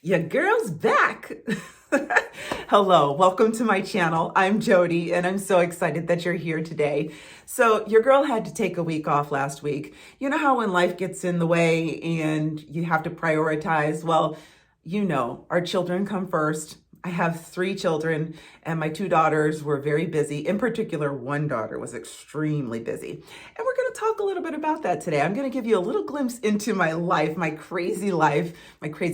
Your girl's back. Hello, welcome to my channel. I'm JoDee and I'm so excited that you're here today. So your girl had to take a week off last week. You know how when life gets in the way and you have to prioritize? Well, you know, our children come first. I have 3 children and my 2 daughters were very busy. In particular, one daughter was extremely busy. And we're going to talk a little bit about that today. I'm going to give you a little glimpse into my life, my crazy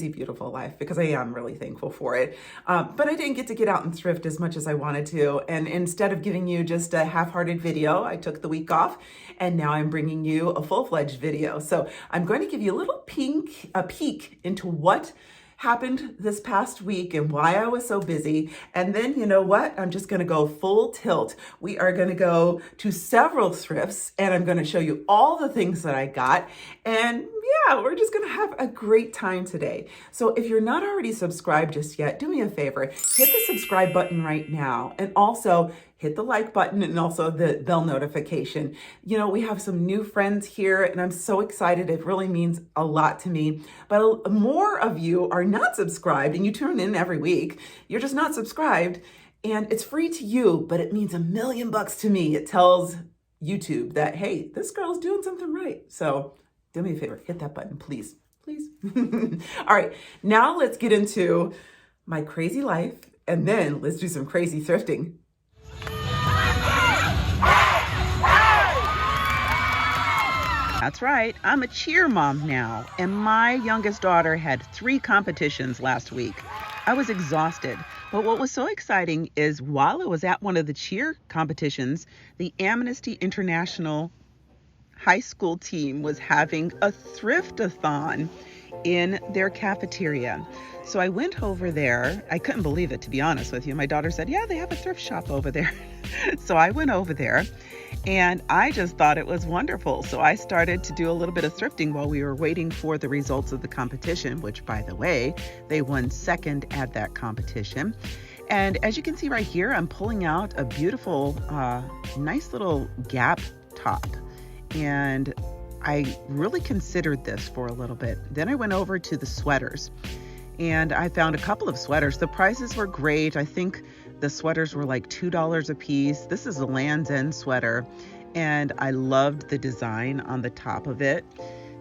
beautiful life, because I am really thankful for it. But I didn't get to get out and thrift as much as I wanted to. And instead of giving you just a half-hearted video, I took the week off and now I'm bringing you a full-fledged video. So I'm going to give you a little peek into what happened this past week and why I was so busy. And then, you know what? I'm just going to go full tilt. We are going to go to several thrifts and I'm going to show you all the things that I got. And yeah, we're just going to have a great time today. So if you're not already subscribed just yet, do me a favor, hit the subscribe button right now. And also hit the like button and also the bell notification. You know, we have some new friends here and I'm so excited. It really means a lot to me. But more of you are not subscribed and you tune in every week. You're just not subscribed and it's free to you, but it means $1,000,000 to me. It tells YouTube that, hey, this girl's doing something right. So do me a favor, hit that button, please, please. All right, now let's get into my crazy life and then let's do some crazy thrifting. That's right, I'm a cheer mom now, and my youngest daughter had 3 competitions last week. I was exhausted, but what was so exciting is while I was at one of the cheer competitions, the Amnesty International high school team was having a thrift-a-thon in their cafeteria. So I went over there. I couldn't believe it, to be honest with you. My daughter said, yeah, they have a thrift shop over there. So I went over there and I just thought it was wonderful. So I started to do a little bit of thrifting while we were waiting for the results of the competition, which, by the way, they won second at that competition. And as you can see right here, I'm pulling out a beautiful, nice little Gap top. And I really considered this for a little bit. Then I went over to the sweaters and I found a couple of sweaters. The prices were great. I think the sweaters were like $2 a piece. This is a Land's End sweater and I loved the design on the top of it.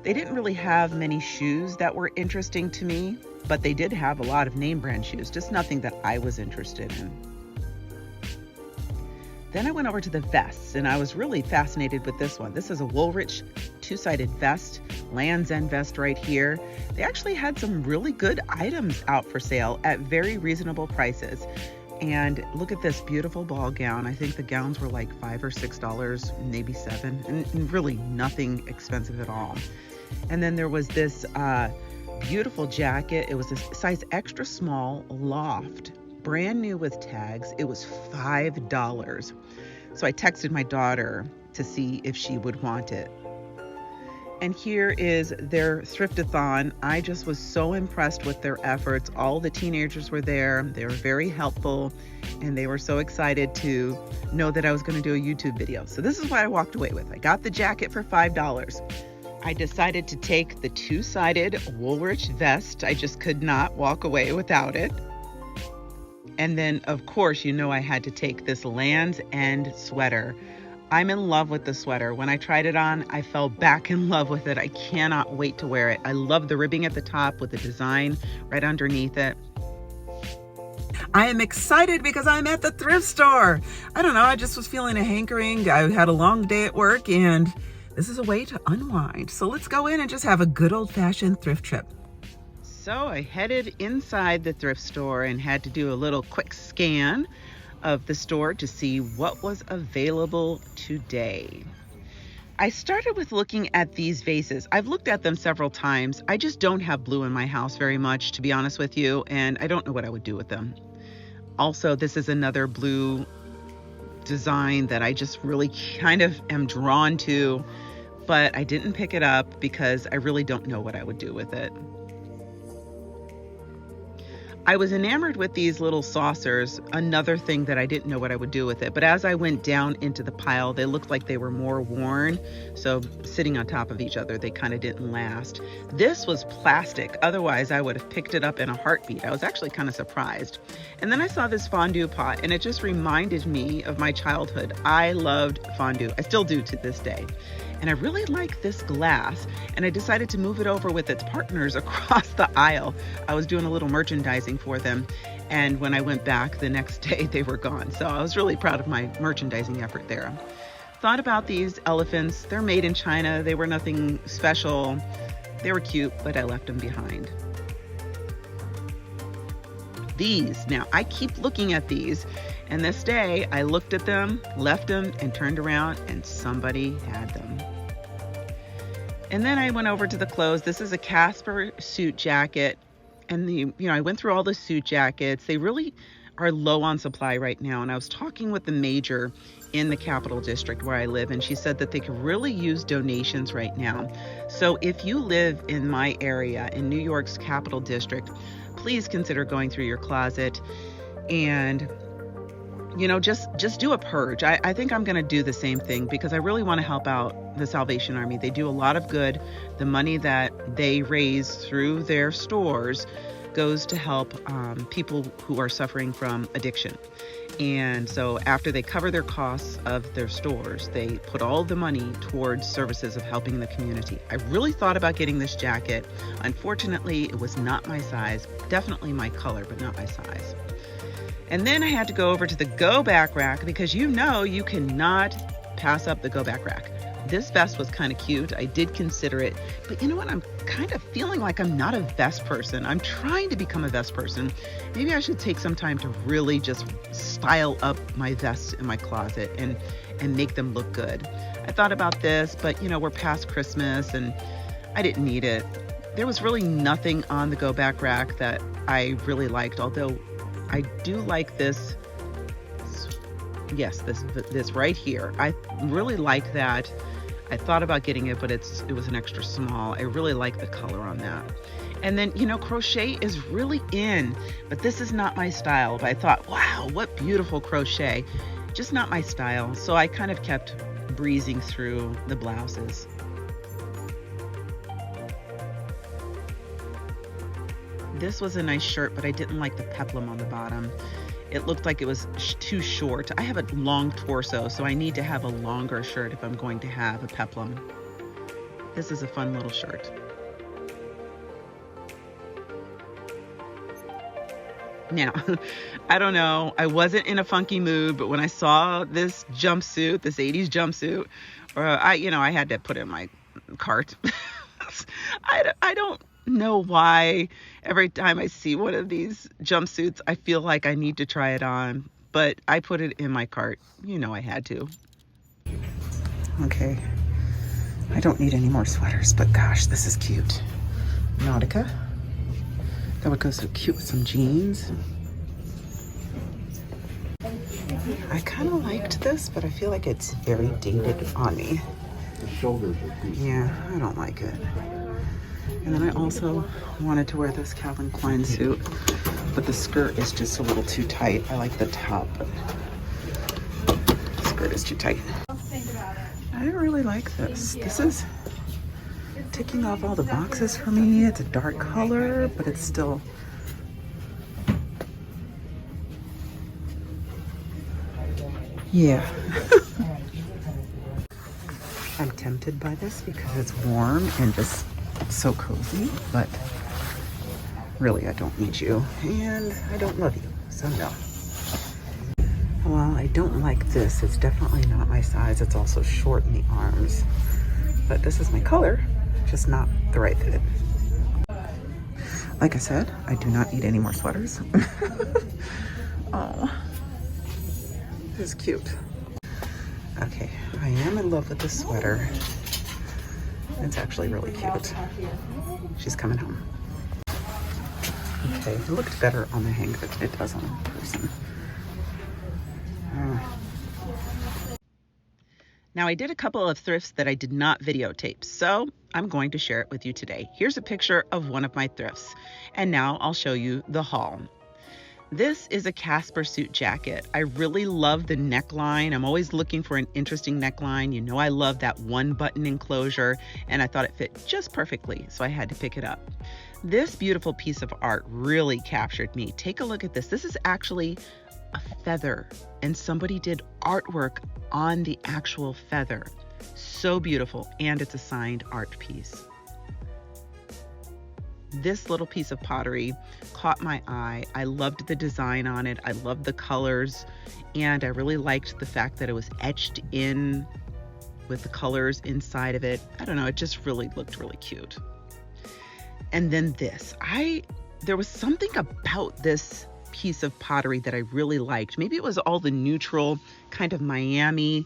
They didn't really have many shoes that were interesting to me, but they did have a lot of name brand shoes, just nothing that I was interested in. Then I went over to the vests and I was really fascinated with this one. This is a Woolrich 2-sided vest, Land's End vest right here. They actually had some really good items out for sale at very reasonable prices. And look at this beautiful ball gown. I think the gowns were like $5 or $6, maybe $7, and really nothing expensive at all. And then there was this beautiful jacket. It was a size extra small loft, brand new with tags. It was $5. So I texted my daughter to see if she would want it. And here is their thrift-a-thon. I just was so impressed with their efforts. All the teenagers were there. They were very helpful and they were so excited to know that I was going to do a YouTube video. So this is what I walked away with. I got the jacket for $5. I decided to take the 2-sided Woolrich vest. I just could not walk away without it. And then, of course, you know I had to take this Land's End sweater. I'm in love with the sweater. When I tried it on, I fell back in love with it. I cannot wait to wear it. I love the ribbing at the top with the design right underneath it. I am excited because I'm at the thrift store. I don't know, I just was feeling a hankering. I had a long day at work and this is a way to unwind. So let's go in and just have a good old-fashioned thrift trip. So I headed inside the thrift store and had to do a little quick scan of the store to see what was available today. I started with looking at these vases. I've looked at them several times. I just don't have blue in my house very much, to be honest with you, and I don't know what I would do with them. Also, this is another blue design that I just really kind of am drawn to, but I didn't pick it up because I really don't know what I would do with it. I was enamored with these little saucers, another thing that I didn't know what I would do with it. But as I went down into the pile, they looked like they were more worn. So sitting on top of each other, they kind of didn't last. This was plastic. Otherwise, I would have picked it up in a heartbeat. I was actually kind of surprised. And then I saw this fondue pot, and it just reminded me of my childhood. I loved fondue. I still do to this day. And I really like this glass, and I decided to move it over with its partners across the aisle. I was doing a little merchandising for them, and when I went back the next day, they were gone. So I was really proud of my merchandising effort there. Thought about these elephants. They're made in China. They were nothing special. They were cute, but I left them behind. These, now I keep looking at these, and this day I looked at them, left them, and turned around, and somebody had them. And then I went over to the clothes. This is a Casper suit jacket, and I went through all the suit jackets. They really are low on supply right now, and I was talking with the major in the Capital District where I live, and she said that they could really use donations right now. So if you live in my area, in New York's Capital District, please consider going through your closet and just do a purge. I think I'm going to do the same thing because I really want to help out the Salvation Army. They do a lot of good. The money that they raise through their stores goes to help people who are suffering from addiction. And so after they cover their costs of their stores, they put all the money towards services of helping the community. I really thought about getting this jacket. Unfortunately, it was not my size. Definitely my color, but not my size. And then I had to go over to the go back rack because you cannot pass up the go back rack. This vest was kind of cute. I did consider it, but you know what? I'm kind of feeling like I'm not a vest person. I'm trying to become a vest person. Maybe I should take some time to really just style up my vests in my closet and make them look good. I thought about this, but we're past Christmas and I didn't need it. There was really nothing on the go back rack that I really liked, although I do like this. Yes, this right here. I really like that. I thought about getting it, but it was an extra small. I really like the color on that. And then, crochet is really in, but this is not my style. But I thought, wow, what beautiful crochet. Just not my style. So I kind of kept breezing through the blouses. This was a nice shirt, but I didn't like the peplum on the bottom. It looked like it was too short. I have a long torso, so I need to have a longer shirt if I'm going to have a peplum. This is a fun little shirt. Now, I don't know, I wasn't in a funky mood, but when I saw this jumpsuit, this 80s jumpsuit, I had to put it in my cart. I don't know why every time I see one of these jumpsuits, I feel like I need to try it on, but I put it in my cart. I had to. Okay, I don't need any more sweaters, but gosh, this is cute. Nautica. That would go so cute with some jeans. I kind of liked this, but I feel like it's very dated on me. The shoulders are deep. Yeah, I don't like it. And then I also wanted to wear this Calvin Klein suit, but the skirt is just a little too tight. I like the top, but the skirt is too tight. I really like this. This is ticking off all the boxes for me. It's a dark color, but it's still... Yeah. I'm tempted by this because it's warm and just so cozy, but really I don't need you and I don't love you, so no. Well, I don't like this. It's definitely not my size. It's also short in the arms, but this is my color, just not the right fit. Like I said, I do not need any more sweaters. Oh, this is cute. Okay, I am in love with this sweater. It's actually really cute. She's coming home. Okay, it looked better on the hanger than it does on the person. Now, I did a couple of thrifts that I did not videotape, so I'm going to share it with you today. Here's a picture of one of my thrifts, and now I'll show you the haul. This is a Casper suit jacket. I really love the neckline. I'm always looking for an interesting neckline. You know, I love that one button enclosure, and I thought it fit just perfectly, so I had to pick it up. This beautiful piece of art really captured me. Take a look at this. This is actually a feather, and somebody did artwork on the actual feather. So beautiful, and it's a signed art piece. This little piece of pottery caught my eye. I loved the design on it. I loved the colors, and I really liked the fact that it was etched in with the colors inside of it. I don't know, it just really looked really cute. And then this, there was something about this piece of pottery that I really liked. Maybe it was all the neutral kind of Miami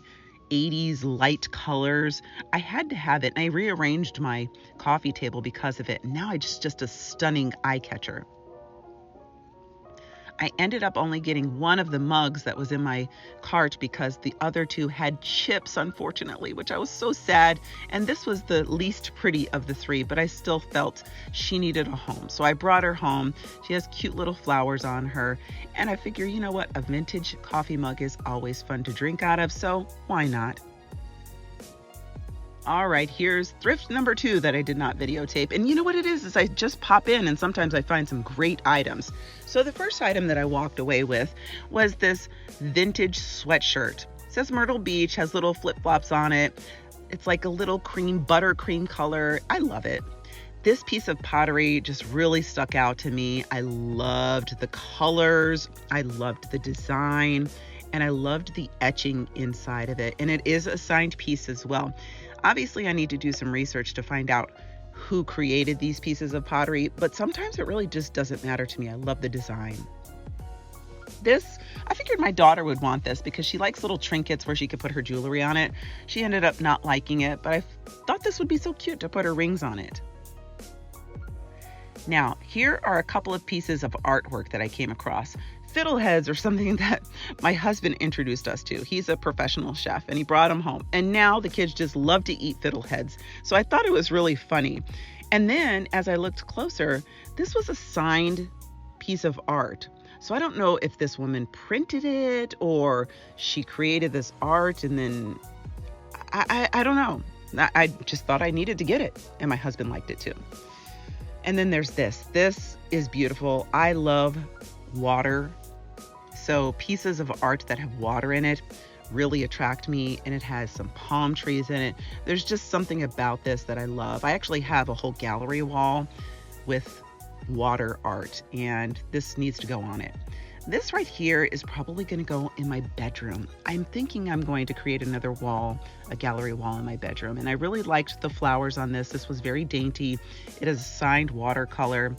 80s light colors. I had to have it, and I rearranged my coffee table because of it. And now it's just a stunning eye catcher. I ended up only getting one of the mugs that was in my cart because the other two had chips, unfortunately, which I was so sad. And this was the least pretty of the three, but I still felt she needed a home. So I brought her home. She has cute little flowers on her. And I figure, you know what? A vintage coffee mug is always fun to drink out of, so why not? All right, here's thrift number 2 that I did not videotape. And you know what it is I just pop in and sometimes I find some great items. So the first item that I walked away with was this vintage sweatshirt. It says Myrtle Beach, has little flip-flops on it. It's like a little buttercream color. I love it. This piece of pottery just really stuck out to me. I loved the colors. I loved the design. And I loved the etching inside of it. And it is a signed piece as well. Obviously, I need to do some research to find out who created these pieces of pottery, but sometimes it really just doesn't matter to me. I love the design. I figured my daughter would want this because she likes little trinkets where she could put her jewelry on it. She ended up not liking it, but I thought this would be so cute to put her rings on it. Now, here are a couple of pieces of artwork that I came across. Fiddleheads are something that my husband introduced us to. He's a professional chef and he brought them home. And now the kids just love to eat fiddleheads. So I thought it was really funny. And then as I looked closer, this was a signed piece of art. So I don't know if this woman printed it or she created this art and then I don't know. I just thought I needed to get it. And my husband liked it too. And then there's this. This is beautiful. I love water. So pieces of art that have water in it really attract me, and it has some palm trees in it. There's just something about this that I love. I actually have a whole gallery wall with water art, and this needs to go on it. This right here is probably going to go in my bedroom. I'm thinking I'm going to create another wall, a gallery wall in my bedroom, and I really liked the flowers on this. This was very dainty. It is a signed watercolor.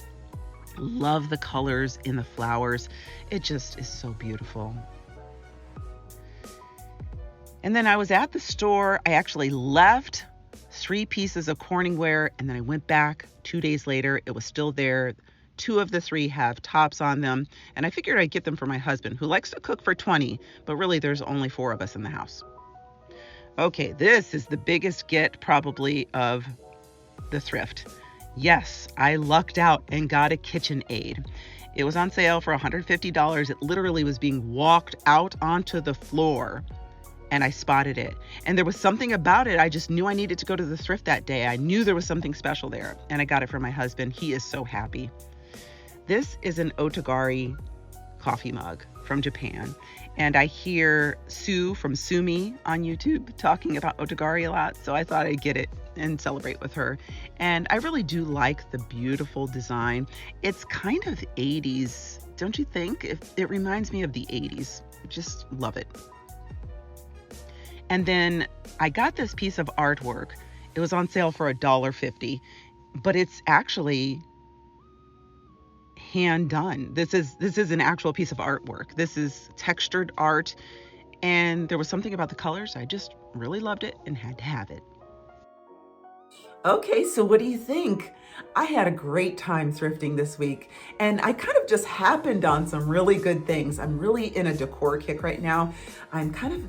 Love the colors in the flowers. It just is so beautiful. And then I was at the store. I actually left 3 pieces of Corningware, and then I went back 2 days later. It was still there. 2 of the 3 have tops on them, and I figured I'd get them for my husband, who likes to cook for 20, but really there's only 4 of us in the house. Okay, this is the biggest get probably of the thrift. Yes, I lucked out and got a KitchenAid. It was on sale for $150. It literally was being walked out onto the floor, and I spotted it. And there was something about it. I just knew I needed to go to the thrift that day. I knew there was something special there, and I got it for my husband. He is so happy. This is an Otagari coffee mug from Japan. And I hear Sue from Sumi on YouTube talking about Otagari a lot, so I thought I'd get it and celebrate with her. And I really do like the beautiful design. It's kind of 80s, don't you think? It reminds me of the 80s. I just love it. And then I got this piece of artwork. It was on sale for $1.50, but it's actually hand done. This is an actual piece of artwork. This is textured art, and there was something about the colors. I just really loved it and had to have it. Okay, so what do you think? I had a great time thrifting this week, and I kind of just happened on some really good things. I'm really in a decor kick right now. I'm kind of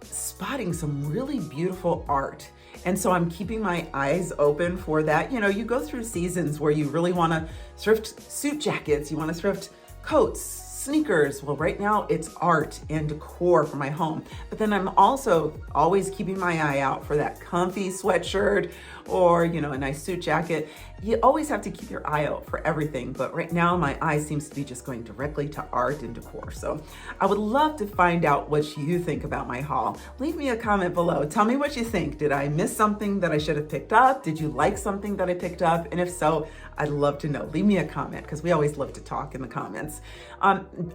spotting some really beautiful art. And so I'm keeping my eyes open for that. You know, you go through seasons where you really want to thrift suit jackets, you want to thrift coats, sneakers. Well, right now it's art and decor for my home. But then I'm also always keeping my eye out for that comfy sweatshirt or, you know, a nice suit jacket. You always have to keep your eye out for everything. But right now my eye seems to be just going directly to art and decor. So I would love to find out what you think about my haul. Leave me a comment below. Tell me what you think. Did I miss something that I should have picked up? Did you like something that I picked up? And if so, I'd love to know. Leave me a comment because we always love to talk in the comments.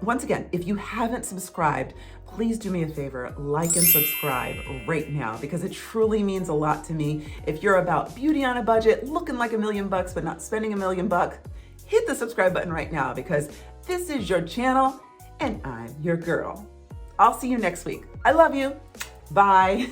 Once again, if you haven't subscribed, please do me a favor, like and subscribe right now because it truly means a lot to me. If you're about beauty on a budget, looking like $1 million but not spending $1 million, hit the subscribe button right now because this is your channel and I'm your girl. I'll see you next week. I love you. Bye.